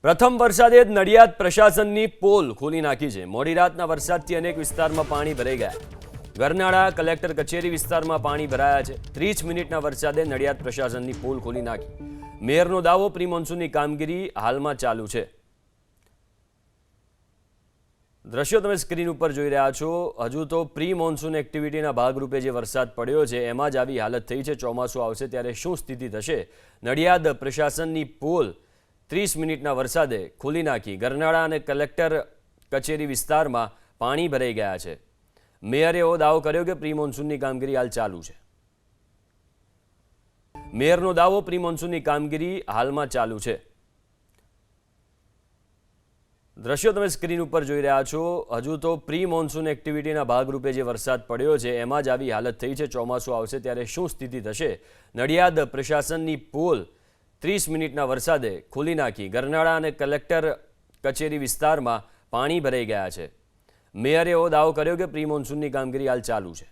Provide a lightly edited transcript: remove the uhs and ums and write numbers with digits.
પ્રથમ વરસાદે નડિયાદ પ્રશાસનની પોલ ખોલી નાખી છે। મોડી રાતના વરસાદથી અનેક વિસ્તારમાં પાણી ભરાઈ ગયા। ગરનાળા કલેક્ટર કચેરી વિસ્તારમાં પાણી ભરાયા છે। 30 મિનિટના વરસાદે નડિયાદ પ્રશાસનની પોલ ખોલી નાખી। મેયરનો દાવો પ્રી મોન્સૂનની કામગીરી હાલમાં ચાલુ છે। દ્રશ્યો તમે સ્ક્રીન ઉપર જોઈ રહ્યા છો। હજુ તો પ્રી મોન્સૂન એક્ટિવિટીના ભાગરૂપે જે વરસાદ પડ્યો છે એમાં જ આવી હાલત થઈ છે। ચોમાસું આવશે ત્યારે શું સ્થિતિ થશે? નડિયાદ પ્રશાસનની પોલ 30 મિનિટના વરસાદે ખોલી નાખી। ગરનાળા અને કલેક્ટર કચેરી વિસ્તારમાં પાણી ભરાઈ ગયા છે। મેયરે એવો દાવો કર્યો કે પ્રી મોન્સૂનની કામગીરી હાલ ચાલુ છે। મેયરનો દાવો પ્રી મોન્સૂનની કામગીરી હાલમાં ચાલુ છે। દ્રશ્યો તમે સ્ક્રીન ઉપર જોઈ રહ્યા છો। હજુ તો પ્રી મોન્સૂન એક્ટિવિટીના ભાગરૂપે જે વરસાદ પડ્યો છે એમાં જ આવી હાલત થઈ છે। ચોમાસું આવશે ત્યારે શું સ્થિતિ થશે? નડિયાદ પ્રશાસનની પોલ 30 મિનિટના વરસાદે ખોલી નાખી। ગરનાળા અને કલેક્ટર કચેરી વિસ્તારમાં પાણી ભરાઈ ગયા છે। મેયરે એવો દાવો કર્યો કે પ્રી મોન્સૂનની કામગીરી હાલ ચાલુ છે।